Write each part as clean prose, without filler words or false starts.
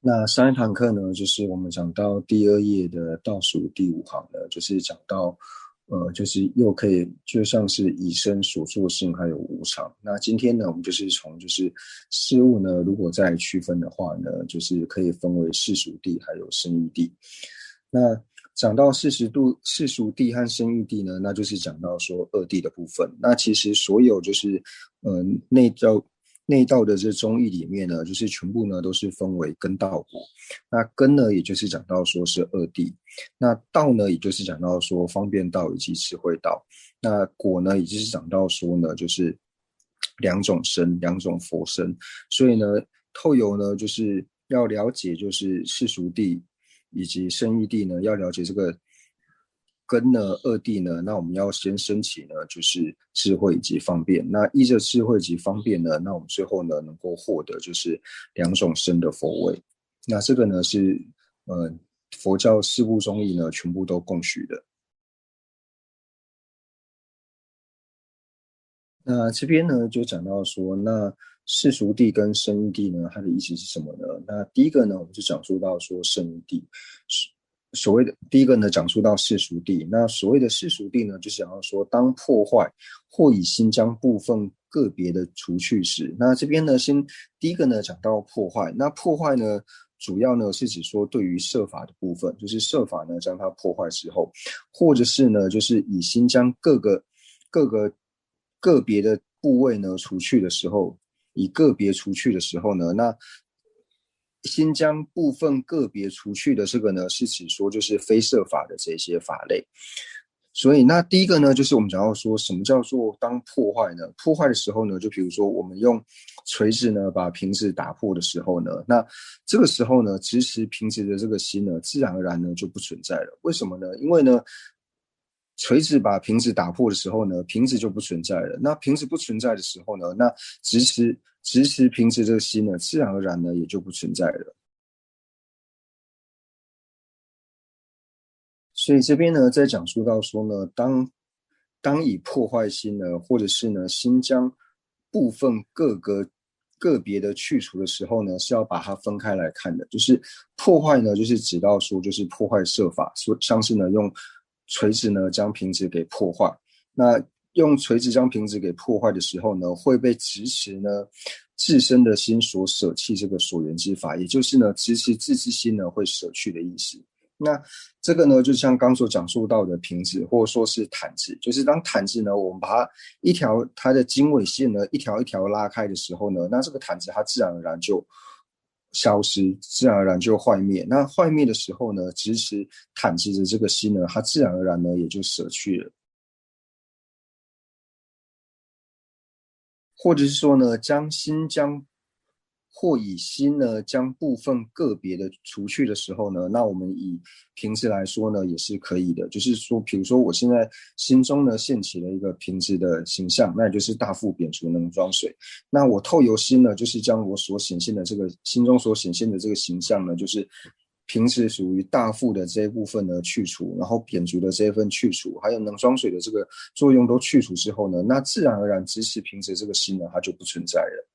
那上一堂课呢，就是我们讲到第二页的倒数第五行呢，就是讲到，就是又可以就像是以身所作性还有无常。那今天呢，我们就是从就是事物呢，如果再区分的话呢，就是可以分为世俗谛还有生义谛。那讲到世俗谛和生义谛呢，那就是讲到说二谛的部分。那其实所有就是内道的这中义里面呢，就是全部呢都是分为根道果。那根呢，也就是讲到说是二谛；那道呢，也就是讲到说方便道以及智慧道；那果呢，也就是讲到说呢，就是两种身，两种佛身。所以呢，透由呢，就是要了解就是世俗谛以及生义谛呢，要了解这个根呢，二谛呢，那我们要先升起呢，就是智慧以及方便。那依着智慧及方便呢，那我们最后呢，能够获得就是两种身的佛位。那这个呢是佛教四部宗义呢全部都共许的。那这边呢就讲到说，那世俗谛跟生义谛呢，它的意思是什么呢？那第一个呢，我们就讲述到说生义谛，所谓的第一个呢，讲述到世俗谛。那所谓的世俗谛呢，就是讲到说，当破坏或以心将部分个别的除去时，那这边呢，第一个呢讲到破坏。那破坏呢，主要呢是指说对于设法的部分，就是设法呢将它破坏之后，或者是呢就是以心将个别的部位呢除去的时候，以个别除去的时候呢，那新疆部分个别除去的这个呢，是指说就是非设法的这些法类。所以那第一个呢，就是我们讲到说什么叫做当破坏呢？破坏的时候呢，就比如说我们用锤子呢把瓶子打破的时候呢，那这个时候呢，执持瓶子的这个心呢，自然而然呢就不存在了。为什么呢？因为呢，锤子把瓶子打破的时候呢，瓶子就不存在了。那瓶子不存在的时候呢，那执持瓶子这个心呢，自然而然呢也就不存在了。所以这边呢，在讲述到说呢，当以破坏心呢，或者是呢心将部分个别的去除的时候呢，是要把它分开来看的。就是破坏呢，就是指到说就是破坏设法，像是呢用锤子呢将瓶子给破坏。那用锤子将瓶子给破坏的时候呢，会被执持呢自身的心所舍弃这个所缘之法，也就是呢执持自之心呢会舍去的意思。那这个呢，就像刚所讲述到的瓶子，或者说是毯子，就是当毯子呢，我们把它的经纬线呢一条一条拉开的时候呢，那这个毯子它自然而然就消失，自然而然就坏灭。那坏灭的时候呢，支持毯子的这个心呢，它自然而然呢也就舍去了。或者是说呢，或以心呢将部分个别的除去的时候呢，那我们以瓶子来说呢，也是可以的。就是说，比如说我现在心中呢现起了一个瓶子的形象，那也就是大腹扁足能装水。那我透由心呢，就是将我所显现的这个心中所显现的这个形象呢，就是平时属于大腹的这一部分呢去除，然后扁足的这一份去除，还有能装水的这个作用都去除之后呢，那自然而然支持瓶子这个心呢，它就不存在了。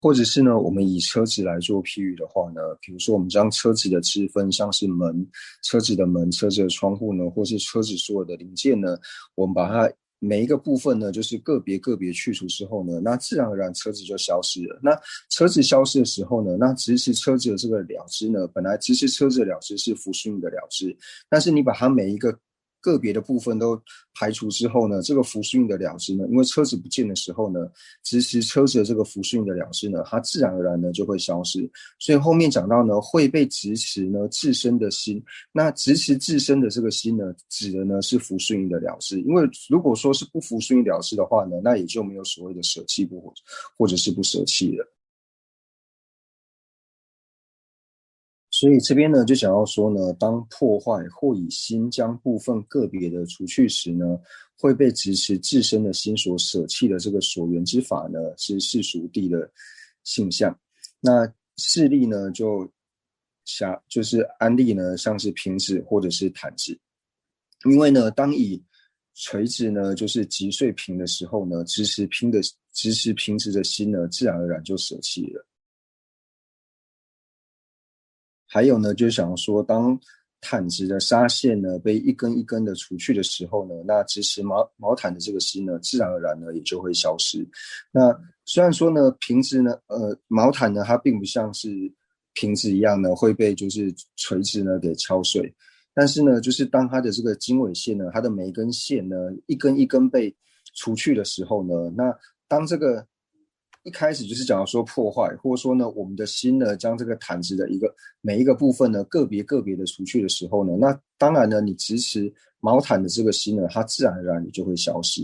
或者是呢，我们以车子来做譬喻的话呢，比如说我们将车子的支分，像是门、车子的门、车子的窗户呢，或是车子所有的零件呢，我们把它每一个部分呢，就是个别去除之后呢，那自然而然车子就消失了。那车子消失的时候呢，那支持车子的这个了知呢，本来支持车子的了知是福顺的了知，但是你把它每一个个别的部分都排除之后呢，这个福顺的了知呢，因为车子不见的时候呢，支持车子的这个福顺的了知呢，它自然而然呢就会消失。所以后面讲到呢，会被支持呢自身的心，那支持自身的这个心呢，指的呢是福顺的了知。因为如果说是不福顺了知的话呢，那也就没有所谓的舍弃不或者是不舍弃了。所以这边呢，就想要说呢，当破坏或以心将部分个别的除去时呢，会被支持自身的心所舍弃的这个所缘之法呢，是世俗谛的性相。那势力呢，就是安利呢，像是瓶子或者是毯子，因为呢，当以锤子呢，就是击碎瓶的时候呢，支持瓶子的心呢，自然而然就舍弃了。还有呢，就是想说，当毯子的纱线呢被一根一根的除去的时候呢，那支持毛毯的这个芯呢，自然而然呢也就会消失。那虽然说呢，瓶子呢，毛毯呢，它并不像是瓶子一样呢会被就是锤子呢给敲碎，但是呢，就是当它的这个经纬线呢，它的每一根线呢，一根一根被除去的时候呢，那当这个一开始就是讲说破坏，或者说呢，我们的心呢，将这个毯子的每一个部分呢，个别的除去的时候呢，那当然呢，你支持毛毯的这个心呢，它自然而然你就会消失。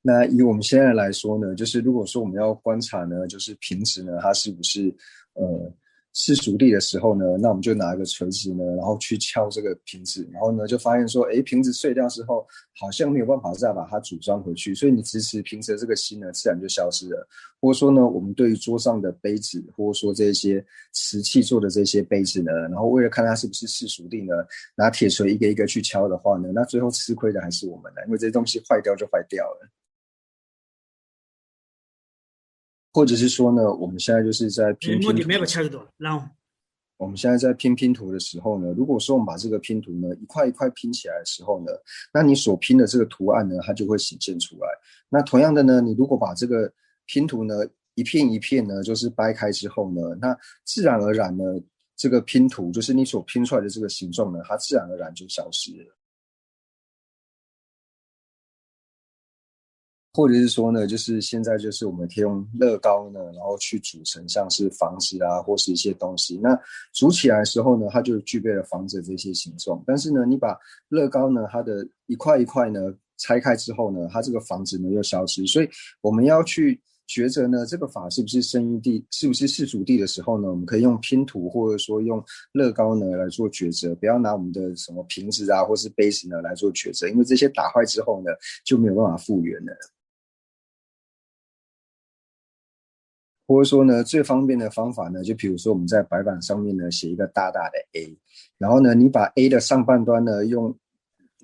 那以我们现在来说呢，就是如果说我们要观察呢，就是瓶子呢，它是不是是熟地的时候呢，那我们就拿一个锤子呢，然后去敲这个瓶子，然后呢就发现说，哎，瓶子碎掉之后，好像没有办法再把它组装回去，所以你支持瓶子的这个芯呢，自然就消失了。或者说呢，我们对于桌上的杯子，或者说这些瓷器做的这些杯子呢，然后为了看它是不是是熟地呢，拿铁锤一个一个去敲的话呢，那最后吃亏的还是我们的，因为这些东西坏掉就坏掉了。或者是说呢，我们现在就是在拼拼图的时候，我们现在在拼图的时候呢，如果说我们把这个拼图呢一块一块拼起来的时候呢，那你所拼的这个图案呢，它就会显现出来。那同样的呢，你如果把这个拼图呢一片一片呢就是掰开之后呢，那自然而然呢，这个拼图就是你所拼出来的这个形状呢，它自然而然就消失了。或者是说呢，就是现在就是我们可以用乐高呢，然后去组成像是房子啊，或是一些东西。那组起来的时候呢，它就具备了房子的这些形状。但是呢，你把乐高呢，它的一块一块呢拆开之后呢，它这个房子呢又消失。所以我们要去抉择呢，这个法是不是生育地，是不是世俗地的时候呢，我们可以用拼图或者说用乐高呢来做抉择，不要拿我们的什么瓶子啊或是杯子呢来做抉择，因为这些打坏之后呢就没有办法复原了。或者说呢，最方便的方法呢，就比如说我们在白板上面呢写一个大大的 A，然后呢，你把 A 的上半端呢用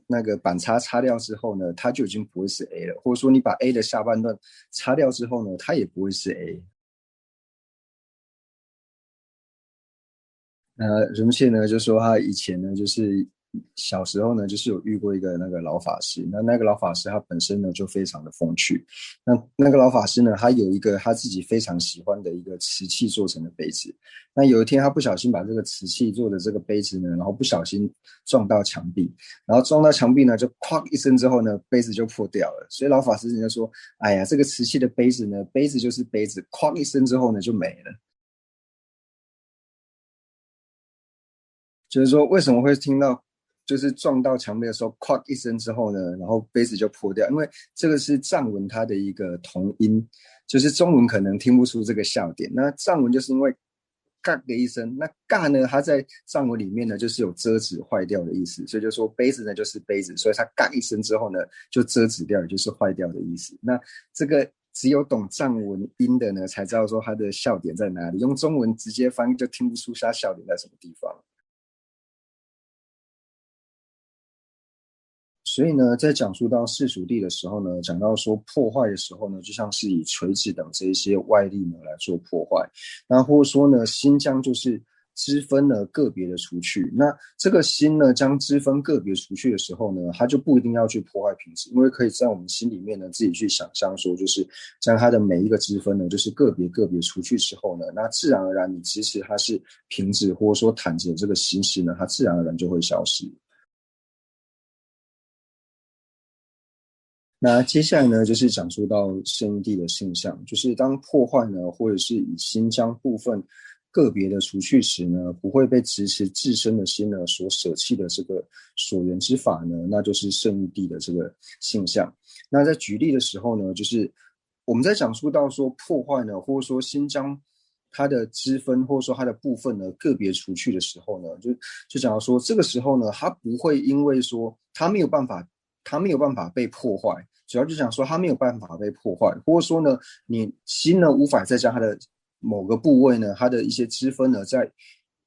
那个板擦擦掉之后呢，它就已经不会是 A 了。或者说你把 A 的下半段擦掉之后呢，它也不会是 A。人切呢就说他以前呢就是小时候呢就是有遇过一个那个老法师，那个老法师他本身呢就非常的风趣，那个老法师呢他有一个他自己非常喜欢的一个瓷器做成的杯子，那有一天他不小心把这个瓷器做的这个杯子呢，然后不小心撞到墙壁，然后撞到墙壁呢就哐一声之后呢杯子就破掉了，所以老法师就说，哎呀，这个瓷器的杯子呢，杯子就是杯子，哐一声之后呢就没了。就是说为什么会听到就是撞到墙壁的时候，哐一声之后呢，然后杯子就破掉，因为这个是藏文它的一个同音，就是中文可能听不出这个笑点。那藏文就是因为嘎的一声，那嘎呢，它在藏文里面呢就是有遮止坏掉的意思，所以就说杯子呢就是杯子，所以它嘎一声之后呢就遮止掉，也就是坏掉的意思。那这个只有懂藏文音的呢才知道说它的笑点在哪里，用中文直接翻就听不出它笑点在什么地方。所以呢，在讲述到世俗地的时候呢，讲到说破坏的时候呢，就像是以锤子等这一些外力呢来做破坏，那或者说呢，心将就是支分呢个别的除去。那这个心呢将支分个别除去的时候呢，它就不一定要去破坏瓶子，因为可以在我们心里面呢自己去想象说，就是将它的每一个支分呢，就是个别除去之后呢，那自然而然你支持它是瓶子或者说毯子的这个形式呢，它自然而然就会消失。那接下来呢，就是讲述到圣地的现象，就是当破坏呢，或者是以心将部分个别的除去时呢，不会被支持自身的心呢所舍弃的这个所缘之法呢，那就是圣地的这个现象。那在举例的时候呢，就是我们在讲述到说破坏呢，或者说心将它的支分或者说它的部分呢个别除去的时候呢，就讲到说这个时候呢，它不会因为说它没有办法被破坏，主要就讲说它没有办法被破坏，或者说呢，你心呢无法再将它的某个部位呢，它的一些支分呢，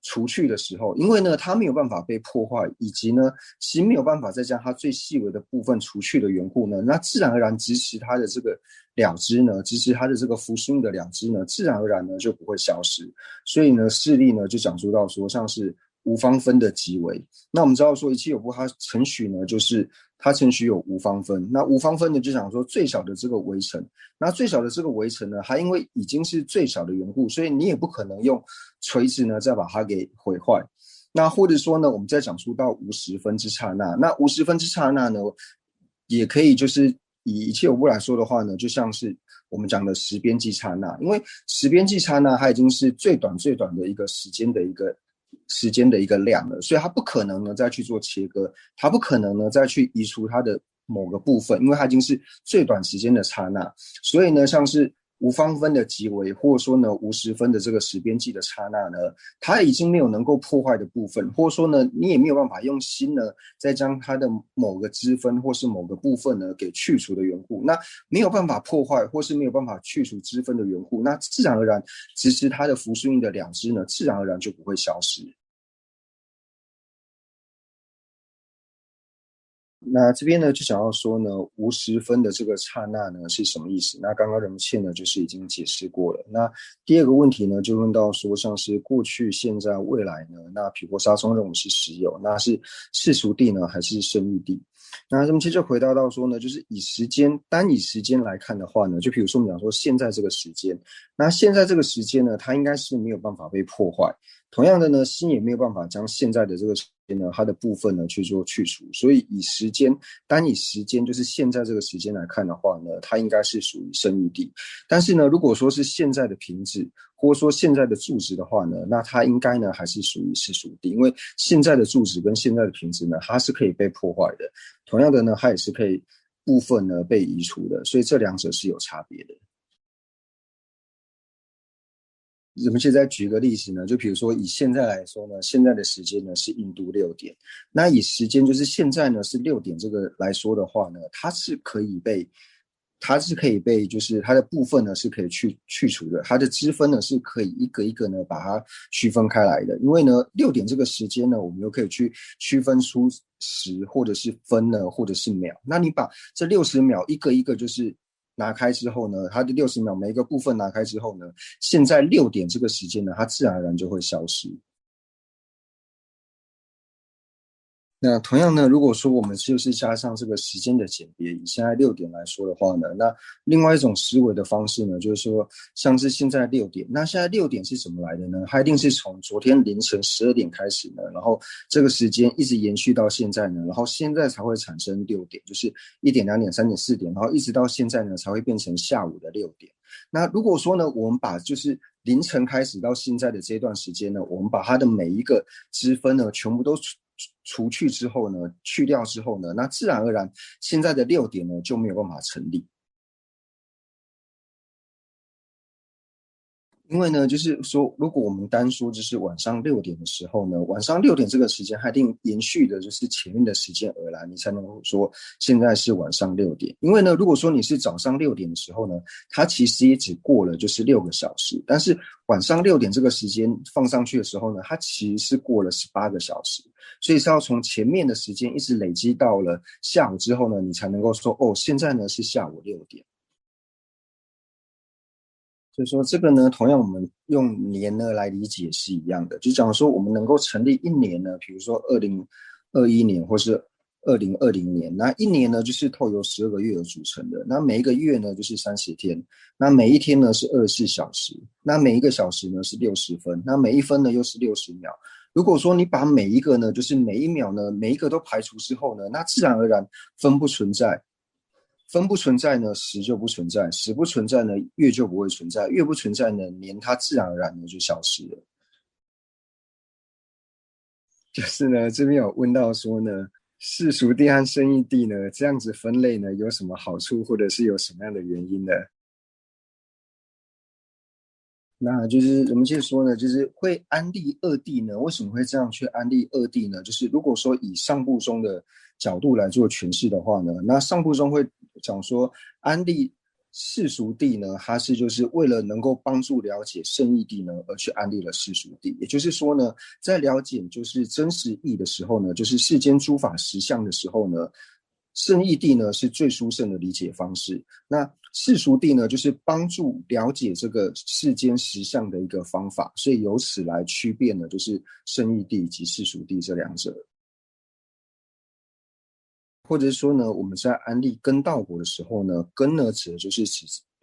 除去的时候，因为呢它没有办法被破坏，以及呢其实没有办法再将它最细微的部分除去的缘故呢，那自然而然支持它的这个了知呢，支持它的这个福sú的了知呢，自然而然呢就不会消失。所以呢事例呢就讲述到说，像是无方分的极微，那我们知道说一切有部它程序呢，就是它程序有无方分，那无方分呢就讲说最小的这个微尘，那最小的这个微尘呢，它因为已经是最小的缘故，所以你也不可能用锤子呢再把它给毁坏。那或者说呢，我们再讲述到无十分之刹那，那无十分之刹那呢，也可以就是以一切有部来说的话呢，就像是我们讲的十边际刹那，因为十边际刹那它已经是最短最短的一个时间的一个量了，所以它不可能呢再去做切割，它不可能呢再去移除它的某个部分，因为它已经是最短时间的刹那。所以呢，像是无方分的极微，或者说呢无十分的这个十边际的刹那呢，它已经没有能够破坏的部分，或者说呢你也没有办法用心呢再将它的某个支分或是某个部分呢给去除的缘故，那没有办法破坏或是没有办法去除支分的缘故，那自然而然其实它的福sú印的了知呢，自然而然就不会消失。那这边呢，就想要说呢，无十分的这个刹那呢是什么意思？那刚刚人们倩呢就是已经解释过了。那第二个问题呢，就问到说，像是过去、现在、未来呢，那毗婆沙宗认为是实有，那是世俗谛呢，还是圣义谛？那这么接着回答到说呢，就是单以时间来看的话呢，就比如说我们讲说现在这个时间，那现在这个时间呢，它应该是没有办法被破坏。同样的呢，心也没有办法将现在的这个时间呢，它的部分呢去做去除，所以单以时间就是现在这个时间来看的话呢，它应该是属于圣义谛。但是呢，如果说是现在的品质，或者说现在的住址的话呢，那它应该呢还是属于世俗谛，因为现在的住址跟现在的品质呢，它是可以被破坏的。同样的呢，它也是可以部分呢被移除的，所以这两者是有差别的。我们现在举个例子呢，就比如说以现在来说呢，现在的时间呢是印度6点，那以时间就是现在呢是6点这个来说的话呢，它是可以被就是它的部分呢是可以去除的，它的支分呢是可以一个一个呢把它区分开来的，因为呢6点这个时间呢，我们又可以去区分出时或者是分呢或者是秒，那你把这60秒一个一个就是拿开之后呢，它的60秒每一个部分拿开之后呢，现在6点这个时间呢，它自然而然就会消失。那同样呢，如果说我们就是加上这个时间的简别，以现在6点来说的话呢，那另外一种思维的方式呢，就是说像是现在六点，那现在6点是怎么来的呢？它一定是从昨天凌晨12点开始呢，然后这个时间一直延续到现在呢，然后现在才会产生6点，就是1点、2点、3点、4点，然后一直到现在呢才会变成下午的6点。那如果说呢，我们把就是凌晨开始到现在的这段时间呢，我们把它的每一个支分呢，全部都除去之后呢，去掉之后呢，那自然而然现在的6点呢就没有办法成立。因为呢，就是说，如果我们单说就是晚上6点的时候呢，晚上6点这个时间，它一定延续的就是前面的时间而来，你才能够说现在是晚上6点。因为呢，如果说你是早上6点的时候呢，它其实也只过了就是6个小时，但是晚上6点这个时间放上去的时候呢，它其实是过了18个小时，所以是要从前面的时间一直累积到了下午之后呢，你才能够说哦，现在呢是下午6点。所以说这个呢，同样我们用年呢来理解是一样的，就讲说我们能够成立一年呢，比如说2021年或是2020年，那一年呢就是透由12个月而组成的，那每一个月呢就是30天，那每一天呢是24小时，那每一个小时呢是60分，那每一分呢又是60秒。如果说你把每一个呢，就是每一秒呢，每一个都排除之后呢，那自然而然分不存在。分不存在呢，时就不存在；时不存在呢，月就不会存在；月不存在呢，年它自然而然的就消失了。就是呢，这边有问到说呢，世俗地和生意地呢，这样子分类呢，有什么好处，或者是有什么样的原因呢？那就是我们接着说呢，就是会安立二谛呢？为什么会这样去安立二谛呢？就是如果说以上部中的角度来做诠释的话呢，那上部中会讲说安立世俗谛呢，它是就是为了能够帮助了解圣义谛呢，而去安立了世俗谛。也就是说呢，在了解就是真实义的时候呢，就是世间诸法实相的时候呢，圣义谛呢是最殊胜的理解方式。那世俗谛呢，就是帮助了解这个世间实相的一个方法。所以由此来区别呢，就是圣义谛及世俗谛这两者。或者说呢，我们在安立根道果的时候呢，根呢指的就是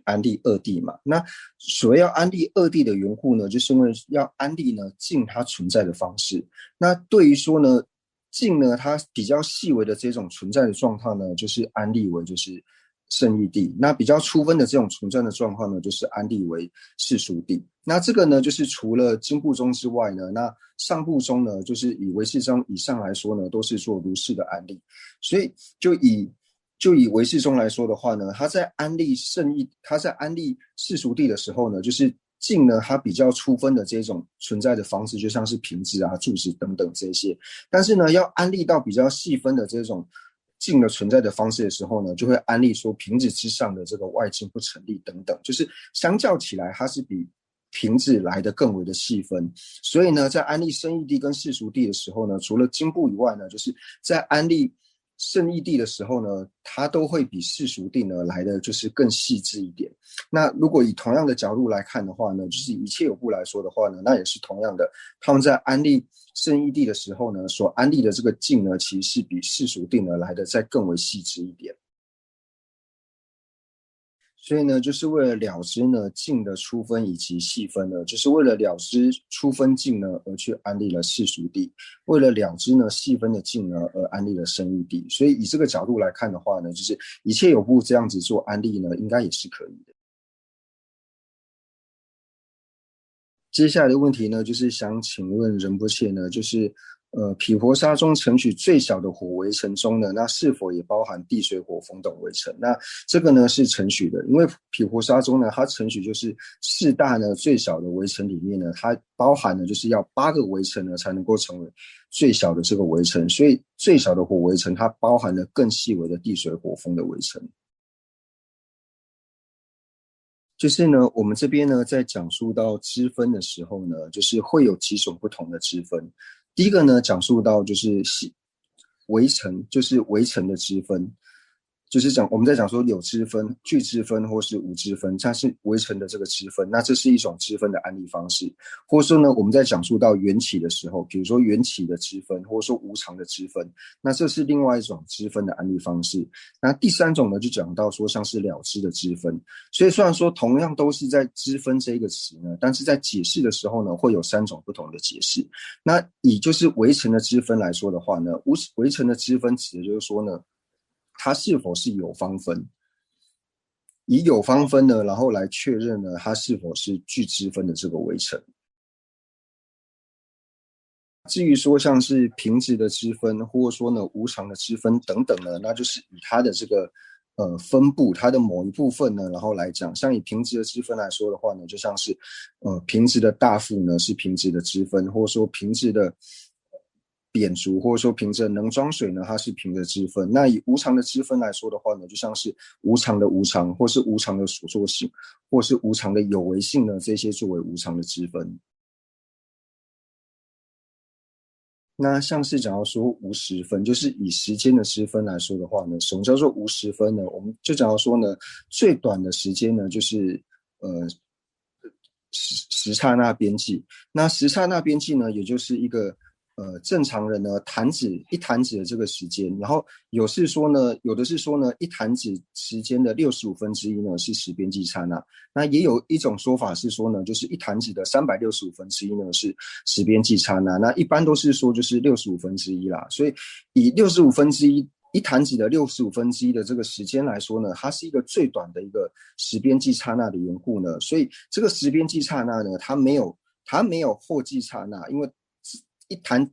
安立二谛嘛。那所谓要安立二谛的缘故呢，就是因为要安立呢境它存在的方式。那对于说呢境呢它比较细微的这种存在的状况呢，就是安立为就是圣义谛。那比较粗分的这种存在的状况呢，就是安立为世俗谛。那这个呢，就是除了经部中之外呢，那上部中呢，就是以唯识中以上来说呢，都是做如是的安立。所以就以唯识中来说的话呢，他在安立世俗谛的时候呢，就是境呢它比较粗分的这种存在的方式，就像是平质啊、柱子等等这些。但是呢，要安立到比较细分的这种境的存在的方式的时候呢，就会安立说平质之上的这个外境不成立等等，就是相较起来，它是比平质来的更为的细分。所以呢，在安立圣义谛跟世俗谛的时候呢，除了经部以外呢，就是在安立圣义谛的时候呢，它都会比世俗谛呢来的就是更细致一点。那如果以同样的角度来看的话呢，就是以一切有部来说的话呢，那也是同样的，他们在安立圣义谛的时候呢，所安立的这个境呢，其实是比世俗谛呢来的再更为细致一点。所以呢，就是为了了知呢境的粗分以及细分呢，就是为了了知粗分境呢而去安立了世俗谛，为了了知呢细分的境呢而安立了圣义谛。所以以这个角度来看的话呢，就是一切有部这样子做安立呢，应该也是可以的。接下来的问题呢，就是想请问仁波切呢，就是毗婆沙中承取最小的火为尘中呢，那是否也包含地水火风等为尘？那这个呢是承许的，因为毗婆沙中呢，它承许就是四大呢最小的为尘里面呢，它包含的就是要8个为尘呢才能够成为最小的这个为尘，所以最小的火为尘它包含了更细微的地水火风的为尘。就是呢，我们这边呢，在讲述到支分的时候呢，就是会有几种不同的支分。第一个呢，讲述到就是围城，就是围城的支分，就是我们在讲说有支分、具支分或是无支分，它是围城的这个支分，那这是一种支分的安立方式。或者说呢，我们在讲述到缘起的时候，比如说缘起的支分，或者说无常的支分，那这是另外一种支分的安立方式。那第三种呢，就讲到说像是了知的支分。所以虽然说同样都是在支分这一个词呢，但是在解释的时候呢，会有3种不同的解释。那以就是围城的支分来说的话呢，围城的支分指的就是说呢，它是否是有方分，以有方分呢，然后来确认呢，它是否是具支分的这个围城。至于说像是平直的支分，或者说呢无常的支分等等呢，那就是以它的这个分布，它的某一部分呢，然后来讲，像以平直的支分来说的话呢，就像是平直的大腹呢是平直的支分，或者说平直的扁足，或者说平直的能装水呢，它是平的支分。那以无常的支分来说的话呢，就像是无常的无常，或是无常的所作性，或是无常的有为性呢，这些作为无常的支分。那像是讲到说无时分，就是以时间的时分来说的话呢，什么叫做无时分呢？我们就讲到说呢，最短的时间呢，就是时刹那边际。那时刹那边际呢，也就是一个正常人呢一弹指的这个时间，然后有的是说呢一弹指时间的1/65呢是时边际刹那，那也有一种说法是说呢，就是一弹指的1/365呢是时边际刹那，那一般都是说就是1/65啦，所以以1/65一弹指的1/65的这个时间来说呢，它是一个最短的一个时边际刹那的缘故呢，所以这个时边际刹那呢，它没有后继刹那，因为一弹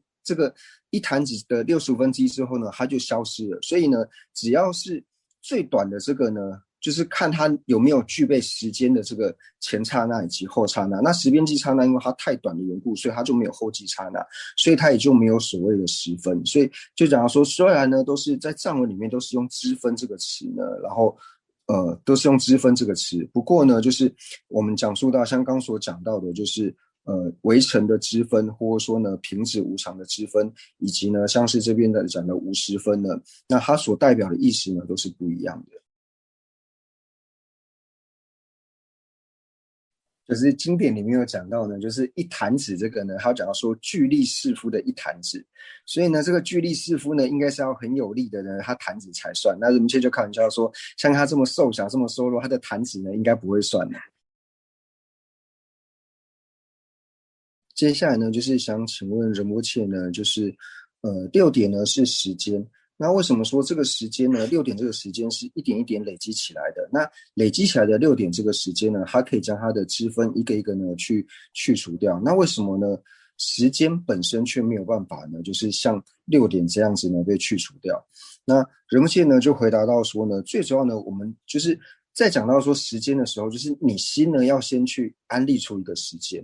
指的1/65之后呢，它就消失了。所以呢，只要是最短的这个呢，就是看它有没有具备时间的这个前刹那以及后刹那。那时边际刹那因为它太短的缘故，所以它就没有后继刹那，所以它也就没有所谓的时分。所以就讲到说，虽然呢都是在藏文里面都是用支分这个词呢，然后都是用知分这个词。不过呢，就是我们讲述到像刚所讲到的，就是微尘的知分，或者说呢平指无常的知分，以及呢像是这边的讲的无实分呢，那它所代表的意思呢都是不一样的。就是经典里面有讲到呢，就是一弹指这个呢，他讲到说巨力士夫的一弹指，所以呢，这个巨力士夫呢，应该是要很有力的呢，他弹指才算。那人们就开玩笑说，像他这么瘦小、这么瘦弱，他的弹指呢，应该不会算的。接下来呢，就是想请问仁波切呢，就是6点呢是时间，那为什么说这个时间呢？6点这个时间是一点一点累积起来的。那累积起来的6点这个时间呢，它可以将它的支分一个一个呢去除掉。那为什么呢？时间本身却没有办法呢，就是像6点这样子呢被去除掉。那仁波切呢就回答到说呢，最主要呢，我们就是在讲到说时间的时候，就是你心呢要先去安立出一个时间。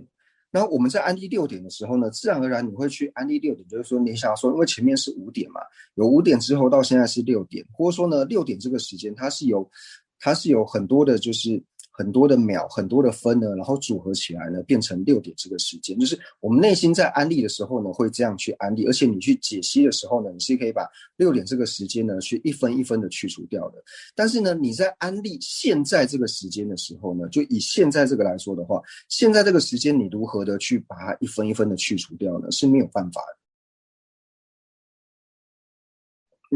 然后我们在安利6点的时候呢，自然而然你会去安利六点，就是说你想说，因为前面是5点嘛，有5点之后到现在是6点，或者说呢6点这个时间它是有很多的，就是很多的秒、很多的分呢，然后组合起来呢变成6点这个时间。就是我们内心在安利的时候呢会这样去安利，而且你去解析的时候呢，你是可以把6点这个时间呢去一分一分的去除掉的。但是呢，你在安利现在这个时间的时候呢，就以现在这个来说的话，现在这个时间你如何的去把它一分一分的去除掉呢？是没有办法的。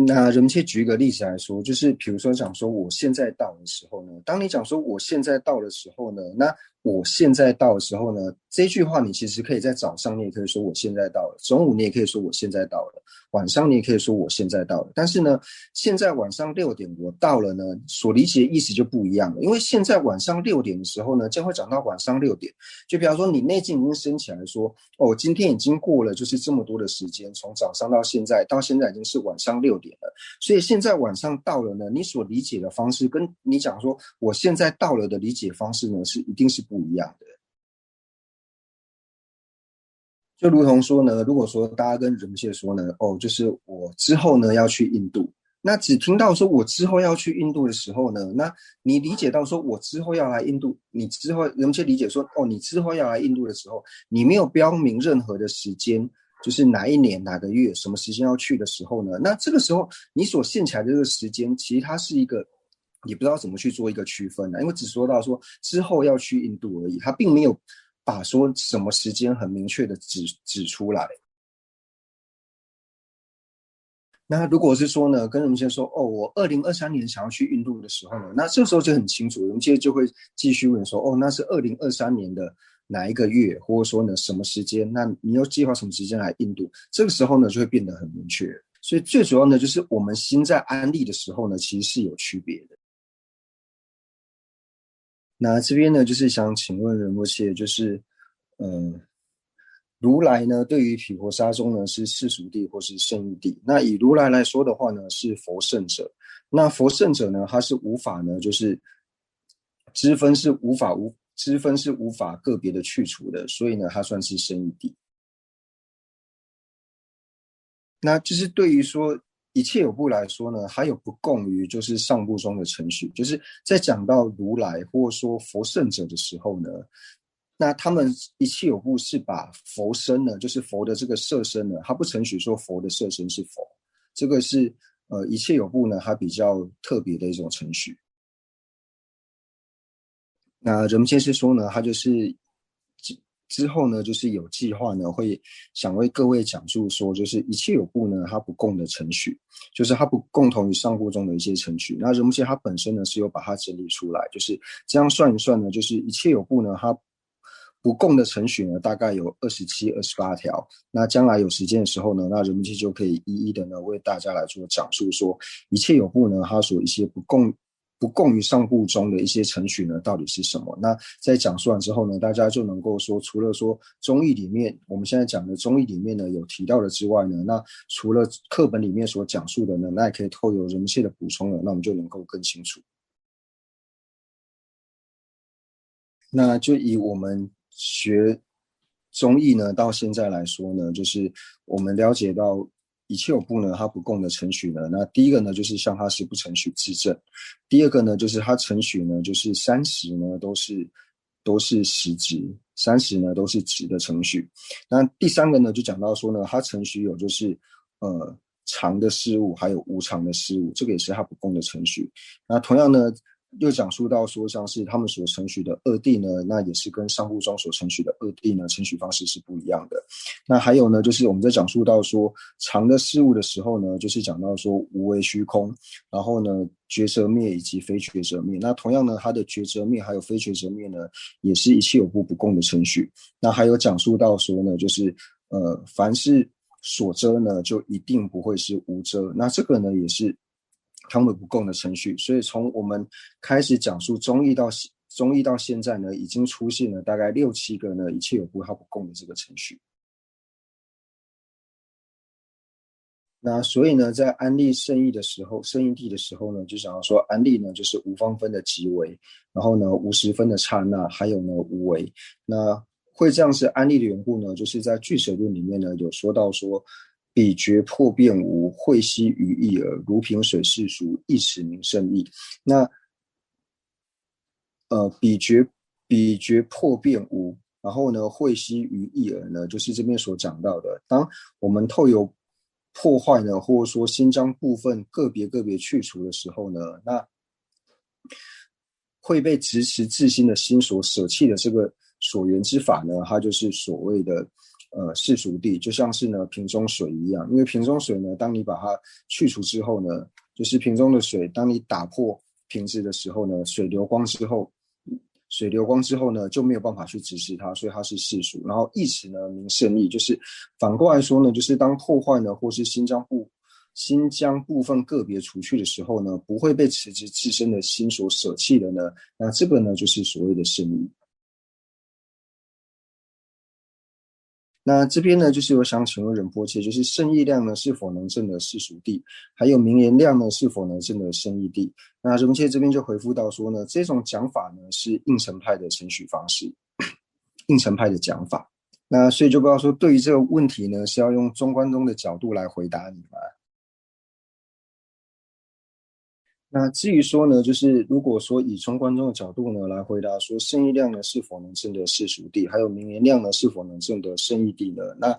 那人们去举一个例子来说，就是比如说讲说我现在到的时候呢，当你讲说我现在到的时候呢，那我现在到的时候呢，这句话你其实可以在早上你也可以说我现在到了，中午你也可以说我现在到了，晚上你也可以说我现在到了。但是呢，现在晚上6点我到了呢，所理解的意思就不一样了，因为现在晚上6点的时候呢，将会讲到晚上6点。就比方说你内境已经升起来说，哦，今天已经过了就是这么多的时间，从早上到现在已经是晚上6点了，所以现在晚上到了呢，你所理解的方式跟你讲说我现在到了的理解方式呢，是一定是不一样的。就如同说呢，如果说大家跟人切说呢，哦，就是我之后呢要去印度，那只听到说我之后要去印度的时候呢，那你理解到说我之后要来印度，你之后人切理解说，哦，你之后要来印度的时候，你没有标明任何的时间，就是哪一年哪个月什么时间要去的时候呢，那这个时候你所限起来的这个时间，其实它是一个你不知道怎么去做一个区分的，因为只说到说之后要去印度而已，它并没有把说什么时间很明确的指出来。那如果是说呢，跟人们先说哦，我2023年想要去印度的时候呢，那这时候就很清楚，我们接着就会继续问说，哦，那是2023年的哪一个月，或者说呢什么时间？那你又计划什么时间来印度？这个时候呢就会变得很明确。所以最主要呢，就是我们心在安利的时候呢，其实是有区别的。那这边呢，就是想请问仁波切，就是呃，如来呢，对于毗婆沙宗呢是世俗谛或是圣义谛。那以如来来说的话呢，是佛圣者。那佛圣者呢，他是无法呢，就是支分是无法个别的去除的，所以呢，他算是圣义谛。那就是对于说一切有部来说呢，还有不共于就是上部中的程序，就是在讲到如来或者说佛圣者的时候呢，那他们一切有部是把佛身呢，就是佛的这个色身呢，他不承许说佛的色身是佛，这个是一切有部呢，它比较特别的一种程序。那人们先是说呢，他就是之后呢，就是有计划呢，会想为各位讲述说，就是一切有部呢，它不共的程序，就是它不共同于上部中的一些程序。那人们界它本身呢是有把它整理出来，就是这样算一算呢，就是一切有部呢，它不共的程序呢，大概有27、28条。那将来有时间的时候呢，那人们界就可以一一的呢为大家来做讲述说，一切有部呢，它所一些不共于上部中的一些程序呢，到底是什么？那在讲述完之后呢，大家就能够说，除了说中译里面我们现在讲的中译里面呢有提到的之外呢，那除了课本里面所讲述的呢，那也可以透过人切的补充了，那我们就能够更清楚。那就以我们学中译呢到现在来说呢，就是我们了解到一切有部呢它不共的程序呢，那第一个呢就是像它是不承许质证，第二个呢就是它承许呢就是30呢都是实质，30呢都是值的程序。那第三个呢就讲到说呢，它程序有就是常的事物还有无常的事物，这个也是它不共的程序。那同样呢又讲述到说，像是他们所程序的二谛呢，那也是跟上部中所程序的二谛呢程序方式是不一样的。那还有呢，就是我们在讲述到说常的事物的时候呢，就是讲到说无为虚空，然后呢觉则灭以及非觉则灭。那同样呢，它的觉则灭还有非觉则灭呢，也是一切有部不共的程序。那还有讲述到说呢，就是凡是所遮呢，就一定不会是无遮。那这个呢，也是他们不共的程序。所以从我们开始讲述中义到现在呢，已经出现了大概6、7个呢一切有部它不共的这个程序。那所以呢，在安立圣义的时候，圣义谛的时候呢，就想要说安立呢就是无方分的即为，然后呢无时分的刹那，还有呢无为。那会这样是安立的缘故呢，就是在俱舍论里面呢有说到说，彼觉破变无，会悉于意耳，如平水世俗，一此名圣义。那彼觉破变无，然后呢会悉于意耳呢，就是这边所讲到的，当我们透有破坏呢，或者说心将部分个别去除的时候呢，那会被执持自心的心所舍弃的这个所缘之法呢，它就是所谓的世俗谛，就像是呢瓶中水一样。因为瓶中水呢，当你把它去除之后呢，就是瓶中的水，当你打破瓶子的时候呢，水流光之后呢，就没有办法去直视它，所以它是世俗。然后意识呢名圣义，就是反过来说呢，就是当破坏呢或是心将部分个别除去的时候呢，不会被持之自身的心所舍弃的呢，那这个呢就是所谓的圣义。那这边呢，就是我想请问仁波切，就是圣义量呢是否能证得世俗谛，还有名言量呢是否能证得圣义谛？那仁波切这边就回复到说呢，这种讲法呢是应成派的程序方式，应成派的讲法。那所以就不知道说对于这个问题呢，是要用中观宗的角度来回答你吗？那至于说呢，就是如果说以中观宗的角度呢来回答说圣义量呢是否能证得世俗谛，还有名言量呢是否能证得圣义谛呢？那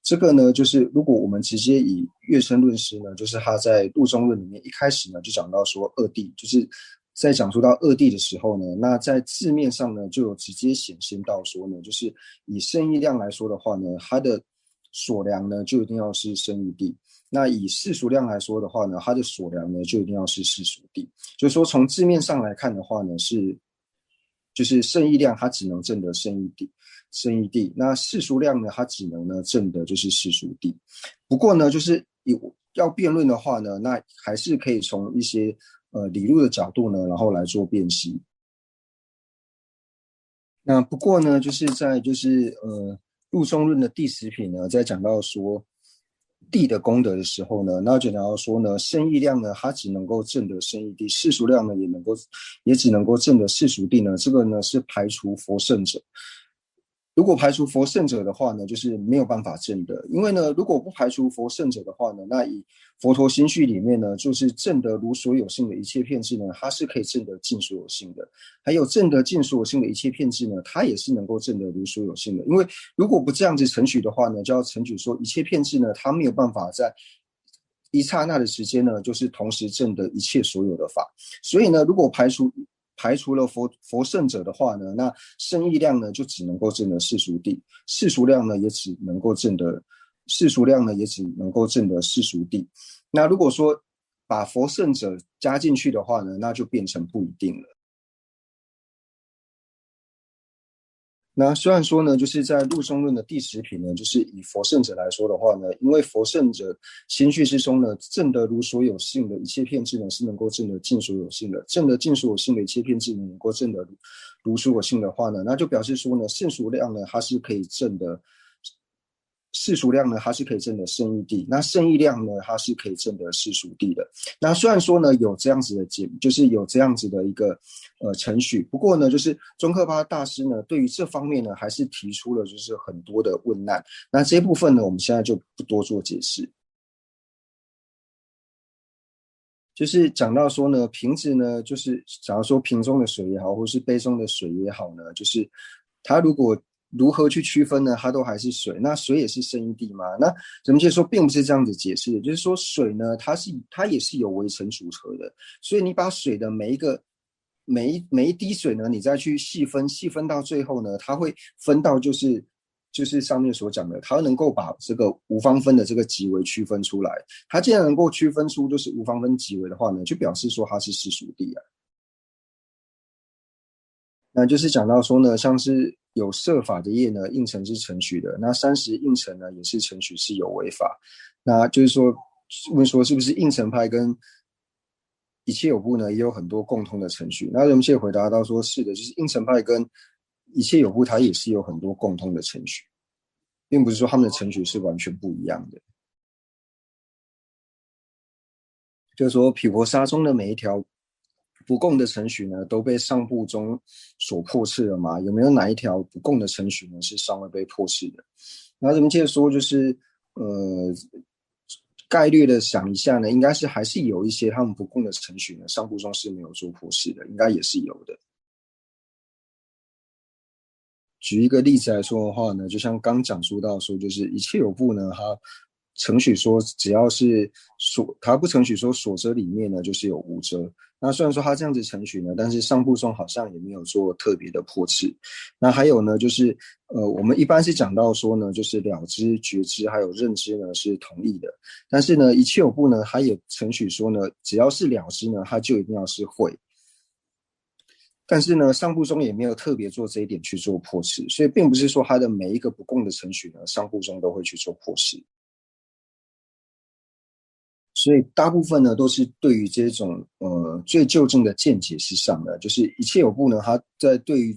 这个呢，就是如果我们直接以月称论师呢，就是他在入中论里面一开始呢就讲到说二谛，就是在讲述到二谛的时候呢，那在字面上呢就有直接显现到说呢，就是以圣义量来说的话呢，它的所量呢就一定要是圣义谛。那以世俗量来说的话呢，它的所量呢就一定要是世俗谛。就是说从字面上来看的话呢，就是圣义量它只能证得圣义谛，那世俗量呢它只能呢证得就是世俗谛。不过呢，就是要辩论的话呢，那还是可以从一些理路的角度呢，然后来做辨析。那不过呢，就是在入中论的第10品呢，在讲到说谛的功德的时候呢，那就讲到说呢，圣义量呢，它只能够证得圣义谛，世俗量呢，也只能够证得世俗谛呢。这个呢是排除佛圣者。如果排除佛圣者的话呢，就是没有办法证得。因为呢，如果不排除佛圣者的话呢，那以佛陀心绪里面呢，就是证得如所有性的一切片智呢，它是可以证得尽所有性的。还有证得尽所有性的一切片智呢，它也是能够证得如所有性的。因为如果不这样子承许的话呢，就要承许说一切片智呢，它没有办法在一刹那的时间呢，就是同时证得一切所有的法。所以呢，如果排除了佛圣者的话呢，那圣义量呢就只能够证得世俗谛，世俗量呢也只能够证得世俗谛。那如果说把佛圣者加进去的话呢，那就变成不一定了。那虽然说呢，就是在入中论的第10品呢，就是以佛圣者来说的话呢，因为佛圣者心绪之中呢，证得如所有性的一切片智呢，是能够证得尽所有性的，证得尽所有性的一切片智能够证得如所有性的话呢，那就表示说呢，世俗量呢，它是可以证得世俗量呢，它是可以证得圣义谛；那圣义量呢，它是可以证得世俗谛的。那虽然说呢，有这样子的就是有这样子的一个程序，不过呢，就是宗喀巴大师呢，对于这方面呢，还是提出了就是很多的问难。那这一部分呢，我们现在就不多做解释。就是讲到说呢，瓶子呢，就是假如说瓶中的水也好，或是杯中的水也好呢，就是它如何去区分呢？它都还是水，那水也是生一地嘛？那人们就说并不是这样子解释的，就是说水呢，它也是由微尘组成的，所以你把水的每一滴水呢，你再去细分到最后呢，它会分到就是上面所讲的，它能够把这个无方分的这个极微区分出来。它既然能够区分出就是无方分极微的话呢，就表示说它是世俗谛啊。那就是讲到说呢，像是有设法的业呢，应成是程序的，那30应成呢也是程序，是有违法。那就是说问说是不是应成派跟一切有部呢也有很多共通的程序？那人们现在回答到说是的，就是应成派跟一切有部它也是有很多共通的程序，并不是说他们的程序是完全不一样的。就是说毗婆沙中的每一条不共的程序呢，都被上部中所破斥了吗？有没有哪一条不共的程序呢是尚未被破斥的？然后咱们接着说，就是概率的想一下呢，应该是还是有一些他们不共的程序呢，上部中是没有做破斥的，应该也是有的。举一个例子来说的话呢，就像刚讲述到说，就是一切有部呢，它程序说只要是它不程序说所遮里面呢就是有无遮。那虽然说它这样子程序呢，但是上部中好像也没有做特别的破斥。那还有呢，就是我们一般是讲到说呢，就是了知、觉知还有认知呢是同意的，但是呢，一切有部呢，它也程序说呢，只要是了知呢，它就一定要是会。但是呢，上部中也没有特别做这一点去做破斥，所以并不是说它的每一个不共的程序呢，上部中都会去做破斥。所以大部分呢都是对于这种最究竟的见解之上的，就是一切有部呢，它在对于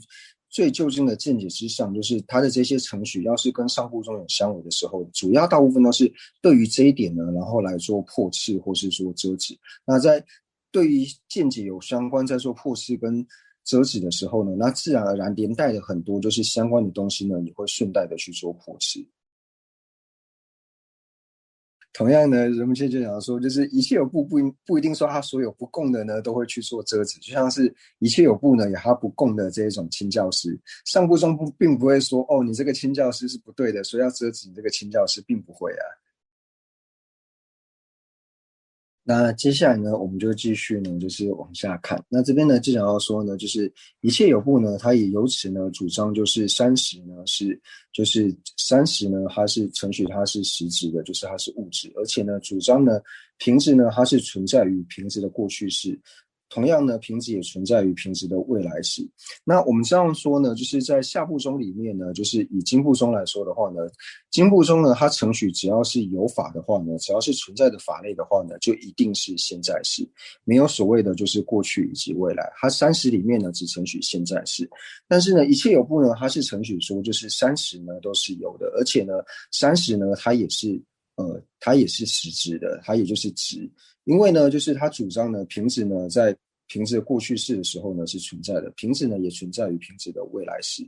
最究竟的见解之上，就是它的这些程序要是跟上部中有相违的时候，主要大部分都是对于这一点呢，然后来做破斥或是说遮止。那在对于见解有相关，在做破斥跟遮止的时候呢，那自然而然连带的很多就是相关的东西呢，也会顺带的去做破斥。同样呢，人们现在就讲说，就是一切有部不一定说它所有不共的呢都会去做遮止，就像是一切有部呢有它不共的这一种亲教师，上部中部并不会说哦你这个亲教师是不对的，所以要遮止你这个亲教师，并不会啊。那接下来呢，我们就继续呢，就是往下看。那这边呢，就想要说呢，就是一切有部呢，它也由此呢主张，就是30呢是，就是30呢，它是程序，它是实质的，就是它是物质，而且呢，主张呢，瓶子呢，它是存在于瓶子的过去式。同样呢，瓶子也存在于瓶子的未来式。那我们这样说呢，就是在下部中里面呢，就是以经部中来说的话呢，经部中呢，它程序只要是有法的话呢，只要是存在的法类的话呢，就一定是现在式，没有所谓的就是过去以及未来。它30里面呢只程序现在式，但是呢，一切有部呢，它是程序说就是30呢都是有的，而且呢30呢它也是实质的，它也就是值。因为呢，就是他主张呢，瓶子呢在瓶子的过去式的时候呢是存在的，瓶子呢也存在于瓶子的未来式。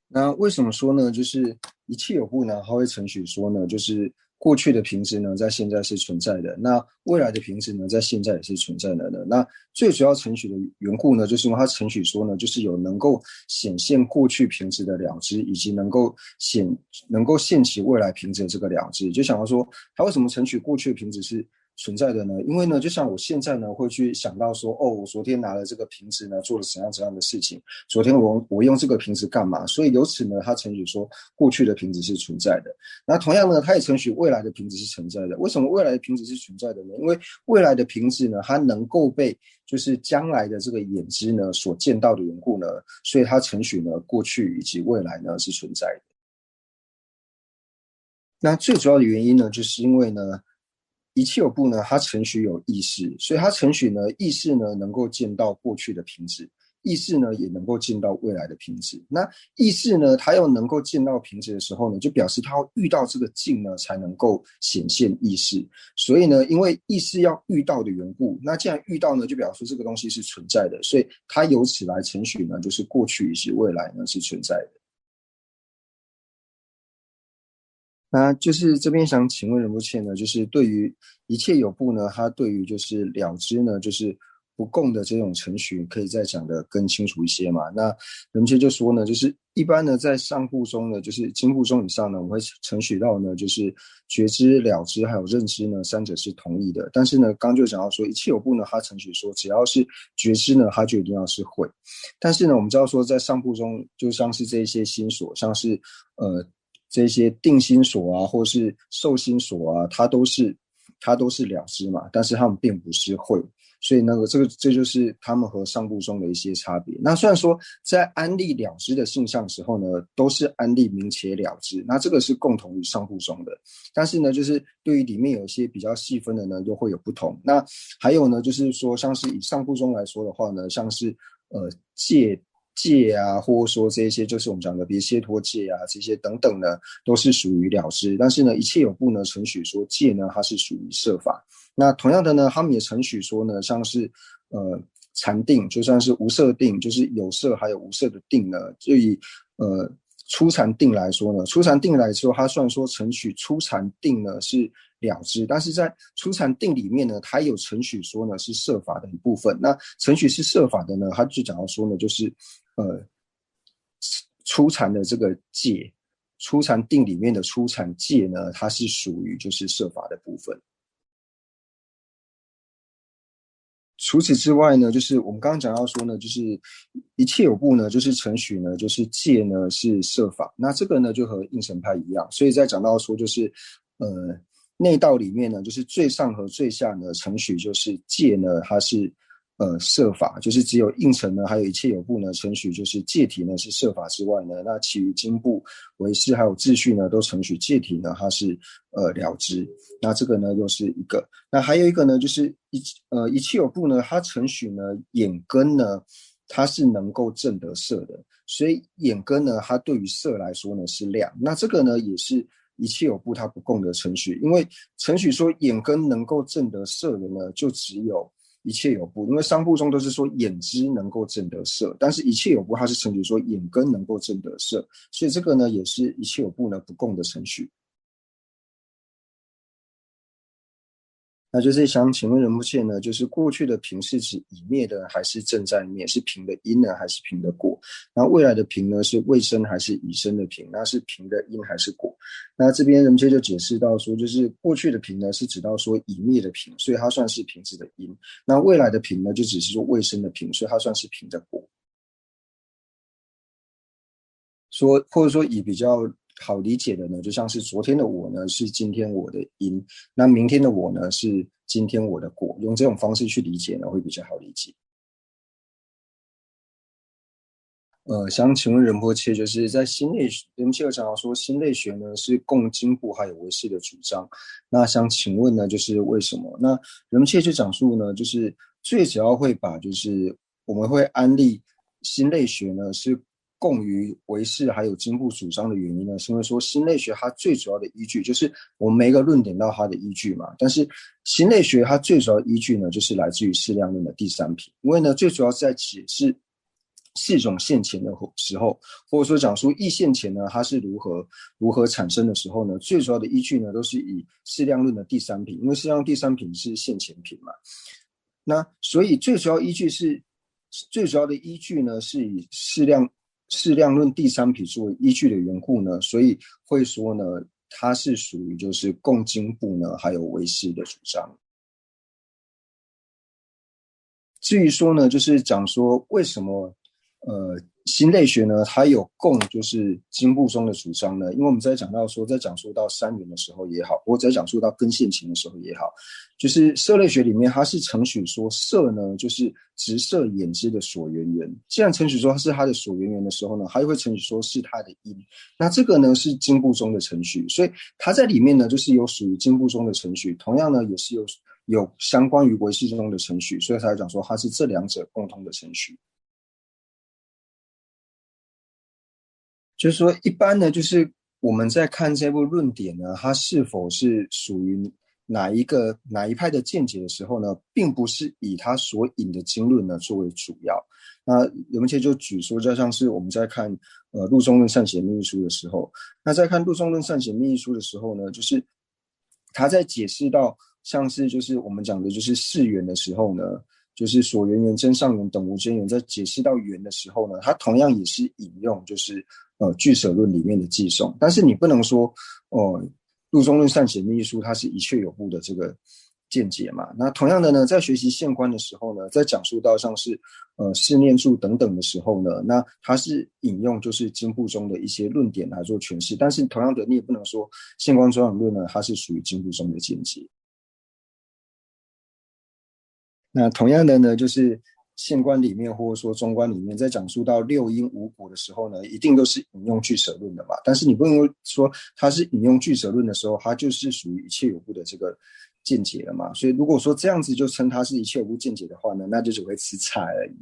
那为什么说呢？就是一切有部呢，它会程序说呢，就是过去的瓶子呢，在现在是存在的，那未来的瓶子呢，在现在也是存在的呢。那最主要程序的缘故呢，就是因为它程序说呢，就是有能够显现过去瓶子的了知，以及能够现起未来瓶子的这个了知。就想要说，它为什么程序过去的瓶子是存在的呢？因为呢，就像我现在呢会去想到说，哦，我昨天拿了这个瓶子呢，做了怎样的事情。昨天我用这个瓶子干嘛？所以由此呢，它程序说过去的瓶子是存在的。那同样呢，它也程序未来的瓶子是存在的。为什么未来的瓶子是存在的呢？因为未来的瓶子呢，它能够被就是将来的这个眼知呢所见到的缘故呢，所以它程序呢过去以及未来呢是存在的。那最主要的原因呢，就是因为呢，一切有部呢，它程序有意识，所以它程序呢，意识呢能够见到过去的瓶子，意识呢也能够见到未来的瓶子。那意识呢，它要能够见到瓶子的时候呢，就表示它要遇到这个境呢，才能够显现意识。所以呢，因为意识要遇到的缘故，那既然遇到呢，就表示这个东西是存在的，所以它由此来程序呢，就是过去以及未来呢是存在的。那就是这边想请问仁波切呢，就是对于一切有部呢，他对于就是了知呢，就是不共的这种程序，可以再讲得更清楚一些嘛？那仁波切就说呢，就是一般呢，在上部中呢，就是经部中以上呢，我们会承许到呢，就是觉知、了知还有认知呢，三者是同意的。但是呢，刚就讲到说，一切有部呢，它承许说，只要是觉知呢，它就一定要是会。但是呢，我们知道说，在上部中，就像是这些心所，像是这些定心所啊，或是受心所啊，它都是了知嘛，但是它们并不是会，所以这就是他们和上部中的一些差别。那虽然说在安立了知的性相的时候呢，都是安立明且了知，那这个是共同于上部中的，但是呢，就是对于里面有一些比较细分的呢，又会有不同。那还有呢，就是说像是以上部中来说的话呢，像是戒啊，或者说这些就是我们讲的别解脱戒啊，这些等等呢，都是属于了知。但是呢，一切有部呢，承许说戒呢，它是属于摄法。那同样的呢，他们也承许说呢，像是禅定，就算是无色定，就是有色还有无色的定呢，就以初禅定来说呢，初禅定来说，它虽然说承许初禅定呢是了知，但是在初禅定里面呢，它有承许说呢是摄法的一部分。那承许是摄法的呢，它就讲到说呢，就是初禅的这个戒，初禅定里面的初禅戒呢，它是属于就是摄法的部分。除此之外呢，就是我们刚刚讲到说呢，就是一切有部呢，就是承许呢，就是戒呢是摄法。那这个呢就和应成派一样，所以在讲到说就是内道里面呢，就是最上和最下呢承许就是戒呢，它是摄法，就是只有应成呢，还有一切有部呢承许就是戒体呢是摄法之外呢，那其余经部、唯识还有秩序呢都承许戒体呢它是了知。那这个呢又是一个。那还有一个呢，就是一切有部呢，它承许呢眼根呢，它是能够证得色的，所以眼根呢，它对于色来说呢是亮。那这个呢也是一切有部它不共的程序，因为程序说眼根能够证得色的呢，就只有一切有部，因为商部中都是说眼知能够证得色，但是一切有部它是程序说眼根能够证得色，所以这个呢也是一切有部呢不共的程序。那就是想请问仁波切呢，就是过去的平是指已灭的还是正在灭？是平的因呢还是平的果？那未来的平呢是未生还是已生的平？那是平的因还是果？那这边仁波切就解释到说，就是过去的平呢是指到说已灭的平，所以它算是平子的因。那未来的平呢就只是说未生的平，所以它算是平的果。说或者说以比较好理解的呢，就像是昨天的我呢是今天我的因，那明天的我呢是今天我的果，用这种方式去理解呢会比较好理解。想请问仁波切，就是在心类学，仁波切有讲到说心类学呢是共经部还有唯识的主张，那想请问呢就是为什么？那仁波切就讲述呢，就是最主要会把就是我们会安利心类学呢是共于唯识还有经部主张的原因呢，是因为说心类学它最主要的依据就是我们每一个论点到它的依据嘛，但是心类学它最主要的依据呢就是来自于释量论的第三品，因为呢最主要是在解释四种现前的时候，或者说讲述异现前呢，它是如何产生的时候呢，最主要的依据呢，都是以释量论的第三品，因为释量第三品是现前品嘛。那所以最主要的依据呢，是以释量论第三品作为依据的缘故呢，所以会说呢，它是属于就是共经部呢，还有唯识的主张。至于说呢，就是讲说为什么心类学呢，它有共就是经部中的主张呢？因为我们在讲到说，在讲述到三元的时候也好，或者在讲述到根现情的时候也好，就是色类学里面它是承许说色呢，就是直色眼知的所缘缘。既然承许说它是它的所缘缘的时候呢，它又会承许说是它的因。那这个呢是经部中的程序，所以它在里面呢就是有属于经部中的程序，同样呢也是有相关于唯识中的程序，所以才讲说它是这两者共通的程序。就是说，一般呢，就是我们在看这部论点呢，它是否是属于哪一派的见解的时候呢，并不是以它所引的经论呢作为主要。那人们就举说，就像是我们在看陆中论善显密意书的时候，那在看陆中论善显密意书的时候呢，就是他在解释到像是就是我们讲的就是四缘的时候呢，就是所缘缘真上缘等无间缘，在解释到缘的时候呢，他同样也是引用就是俱舍论里面的寄送，但是你不能说陆中论善显密意书它是一切有部的这个见解嘛。那同样的呢，在学习现观的时候呢，在讲述到像是四念住等等的时候呢，那它是引用就是经部中的一些论点来做诠释，但是同样的你也不能说现观中养论呢它是属于经部中的见解。那同样的呢，就是现观里面或者说中观里面，在讲述到六因无果的时候呢，一定都是引用俱舍论的嘛。但是你不能说它是引用俱舍论的时候，它就是属于一切有部的这个见解了嘛。所以如果说这样子就称它是一切有部见解的话呢，那就只会吃菜而已。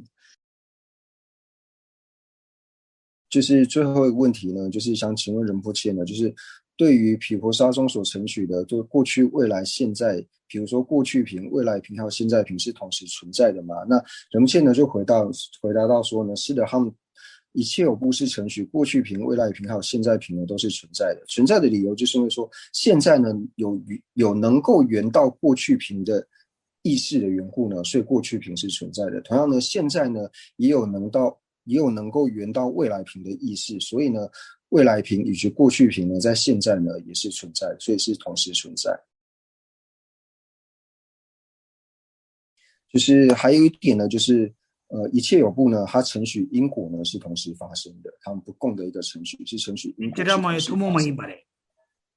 就是最后一个问题呢，就是想请问仁波切呢，就是对于毗婆沙中所承许的，就过去、未来、现在，比如说过去品、未来品还有现在品是同时存在的嘛？那仁波切呢就回答到说呢，是的，他们一切有部是承许过去品、未来品还有现在品呢都是存在的。存在的理由就是因为说现在呢有能够圆到过去品的意识的缘故呢，所以过去品是存在的。同样呢，现在呢也有能够圆到未来品的意识，所以呢，未来品以及过去品呢，在现在呢也是存在，所以是同时存在。就是还有一点呢，就是一切有部呢，它承许因果呢是同时发生的，他们不共的一个程序是承许因果是同时发生的，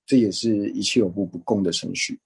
这也是一切有部不共的程序。